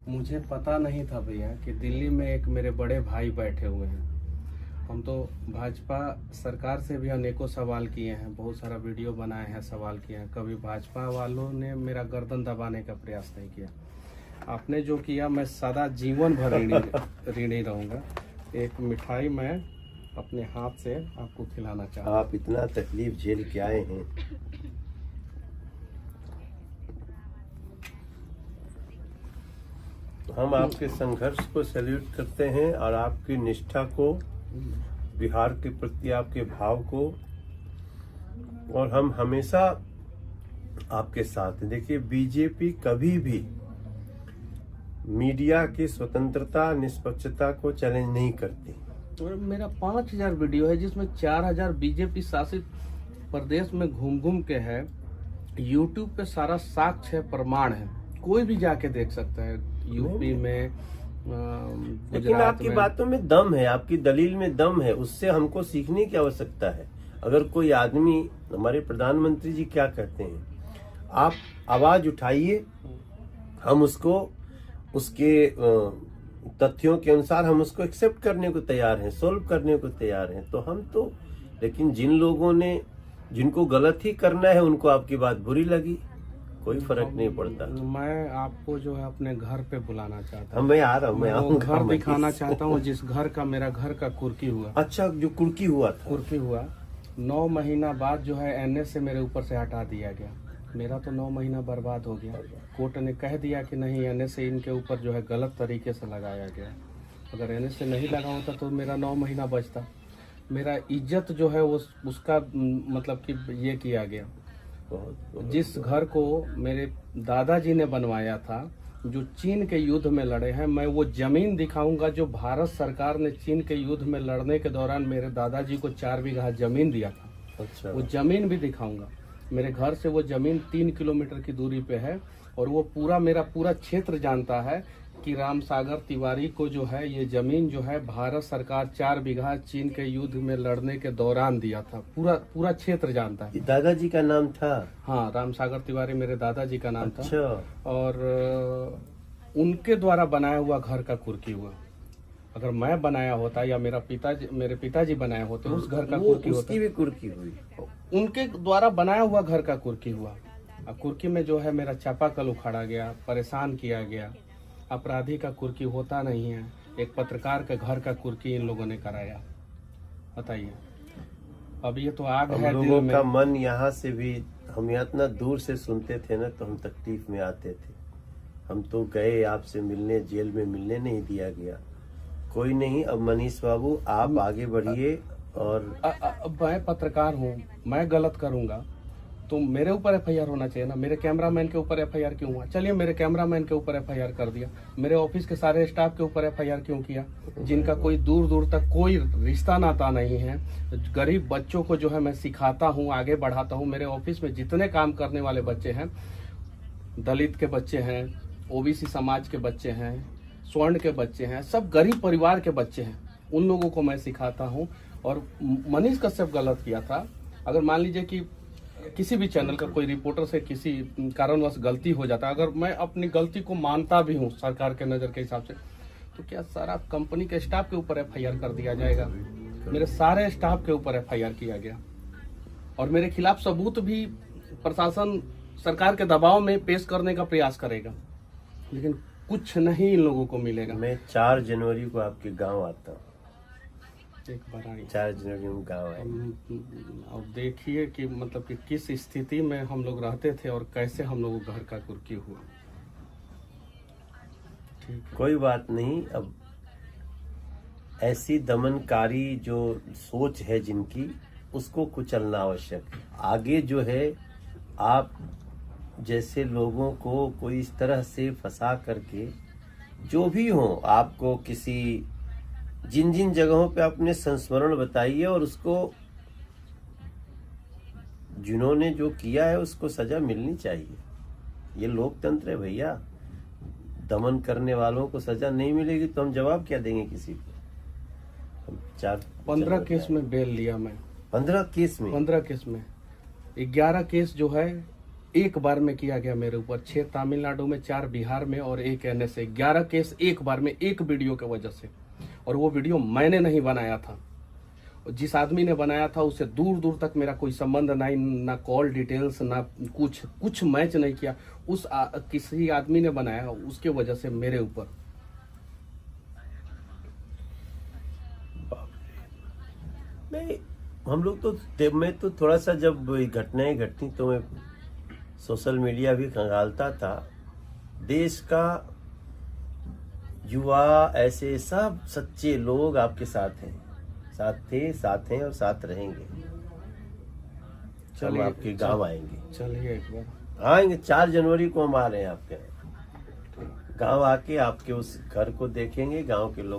मुझे पता नहीं था भैया कि दिल्ली में एक मेरे बड़े भाई बैठे हुए हैं। हम तो भाजपा सरकार से भी अनेकों सवाल किए हैं, बहुत सारा वीडियो बनाए हैं, सवाल किए हैं। कभी भाजपा वालों ने मेरा गर्दन दबाने का प्रयास नहीं किया। आपने जो किया मैं सदा जीवन भर ऋणी रहूंगा। एक मिठाई मैं अपने हाथ से आपको खिलाना चाहता हूँ। आप इतना तकलीफ झेल के आए हैं। हम आपके संघर्ष को सैल्यूट करते हैं और आपकी निष्ठा को, बिहार के प्रति आपके भाव को, और हम हमेशा आपके साथ हैं। देखिए, बीजेपी कभी भी मीडिया की स्वतंत्रता, निष्पक्षता को चैलेंज नहीं करती। और मेरा 5000 वीडियो है जिसमें 4000 बीजेपी शासित प्रदेश में घूम घूम के है। यूट्यूब पे सारा साक्ष्य है, प्रमाण है, कोई भी जाके देख सकता है। यूपी में, लेकिन आपकी बातों में दम है, आपकी दलील में दम है, उससे हमको सीखने की आवश्यकता है। अगर कोई आदमी, हमारे प्रधानमंत्री जी क्या कहते हैं, आप आवाज उठाइए, हम उसको उसके तथ्यों के अनुसार हम उसको एक्सेप्ट करने को तैयार हैं, सोल्व करने को तैयार हैं। तो हम तो, लेकिन जिन लोगों ने, जिनको गलत ही करना है, उनको आपकी बात बुरी लगी, कोई फर्क नहीं पड़ता। मैं आपको जो है अपने घर पे बुलाना चाहता हूँ। मैं आ रहा हूँ, मैं आऊंगा। घर दिखाना चाहता हूँ जिस घर का, मेरा घर का कुर्की हुआ। अच्छा, जो कुर्की हुआ था, कुर्की हुआ 9 महीना बाद जो है एनएस से मेरे ऊपर से हटा दिया गया। मेरा तो 9 महीना बर्बाद हो गया। कोर्ट ने कह दिया कि नहीं, एनएस से इनके ऊपर जो है गलत तरीके से लगाया गया। अगर एनएस से नहीं लगा होता तो मेरा 9 महीना बचता। मेरा इज्जत जो है उसका मतलब कि ये किया गया। जिस घर को मेरे दादाजी ने बनवाया था, जो चीन के युद्ध में लड़े हैं, मैं वो जमीन दिखाऊंगा जो भारत सरकार ने चीन के युद्ध में लड़ने के दौरान मेरे दादाजी को 4 बीघा जमीन दिया था। अच्छा। वो जमीन भी दिखाऊंगा। मेरे घर से वो जमीन 3 किलोमीटर की दूरी पे है और वो पूरा, मेरा पूरा क्षेत्र जानता है कि रामसागर तिवारी को जो है ये जमीन जो है भारत सरकार 4 बीघा चीन के युद्ध में लड़ने के दौरान दिया था। पूरा क्षेत्र जानता है। दादाजी का नाम था? हाँ, रामसागर तिवारी मेरे दादाजी का नाम अच्छा। था। और उनके द्वारा बनाया हुआ घर का कुर्की हुआ। अगर मैं बनाया होता या मेरे पिताजी बनाए होते उस घर का कुर्की होता। उसकी भी कुर्की हुई? उनके द्वारा बनाया हुआ घर का कुर्की हुआ। कुर्की में जो है मेरा चापाकल उखाड़ा गया, परेशान किया गया। अपराधी का कुर्की होता नहीं है, एक पत्रकार के घर का कुर्की इन लोगों ने कराया। बताइए, अब ये तो आग है दिल में। का मन यहाँ से भी, हम यहाँ इतना दूर से सुनते थे ना, तो हम तकलीफ में आते थे। हम तो गए आपसे मिलने, जेल में मिलने नहीं दिया गया। कोई नहीं, अब मनीष बाबू आप आगे बढ़िए। और मैं पत्रकार हूँ, मैं गलत करूंगा तो मेरे ऊपर एफआईआर होना चाहिए ना। मेरे कैमरामैन के ऊपर एफआईआर क्यों हुआ? चलिए, मेरे कैमरामैन के ऊपर एफआईआर कर दिया। मेरे ऑफिस के सारे स्टाफ के ऊपर एफआईआर क्यों किया, जिनका कोई दूर दूर तक कोई रिश्ता नाता नहीं है? गरीब बच्चों को जो है मैं सिखाता हूँ, आगे बढ़ाता हूँ। मेरे ऑफिस में जितने काम करने वाले बच्चे हैं, दलित के बच्चे हैं, ओबीसी समाज के बच्चे हैं, स्वर्ण के बच्चे हैं, सब गरीब परिवार के बच्चे हैं। उन लोगों को मैं सिखाता हूँ। और मनीष कश्यप गलत किया था। अगर मान लीजिए कि किसी भी चैनल का कोई रिपोर्टर से किसी कारणवश गलती हो जाता है, अगर मैं अपनी गलती को मानता भी हूँ सरकार के नजर के हिसाब से, तो क्या सारा कंपनी के स्टाफ के ऊपर एफआईआर कर दिया जाएगा? मेरे सारे स्टाफ के ऊपर एफआईआर किया गया और मेरे खिलाफ सबूत भी प्रशासन सरकार के दबाव में पेश करने का प्रयास करेगा, लेकिन कुछ नहीं इन लोगों को मिलेगा। मैं 4 जनवरी को आपके गाँव आता हूँ। एक बार आइए, 4 जनवरी में गाँव आए। और देखिए कि मतलब कि किस स्थिति में हम लोग रहते थे और कैसे हम लोगों को घर का कुर्की हुआ। ठीक है, कोई बात नहीं। अब ऐसी दमनकारी जो सोच है जिनकी, उसको कुचलना आवश्यक है। आगे जो है, आप जैसे लोगों को कोई इस तरह से फंसा करके, जो भी हो, आपको किसी जिन जिन जगहों पे आपने संस्मरण बताइए, और उसको जिन्होंने जो किया है उसको सजा मिलनी चाहिए। ये लोकतंत्र है भैया। दमन करने वालों को सजा नहीं मिलेगी तो हम जवाब क्या देंगे किसी को? हम 15 केस में बेल लिया मैं। 15 केस में? 15 केस में 11 केस जो है एक बार में किया गया मेरे ऊपर। 6 तमिलनाडु में, 4 बिहार में और 1 NSA, 11 केस एक बार में, एक वीडियो की वजह से। और वो वीडियो मैंने नहीं बनाया था, जिस आदमी ने बनाया था उससे दूर दूर तक मेरा कोई संबंध नहीं, ना कॉल डिटेल्स, ना कुछ मैच नहीं किया। किसी आदमी ने बनाया, उसके वजह से मेरे ऊपर। नहीं, हम लोग तो मैं तो थोड़ा सा जब घटनाएं घटती तो मैं सोशल मीडिया भी खंगालता था। देश का युवा, ऐसे सब सच्चे लोग आपके साथ हैं, साथ थे, साथ हैं और साथ रहेंगे। हम आपके गांव आएंगे। चलिए एक बार आएंगे, 4 जनवरी को हम आ रहे हैं आपके गांव। आके आपके उस घर को देखेंगे, गांव के लोग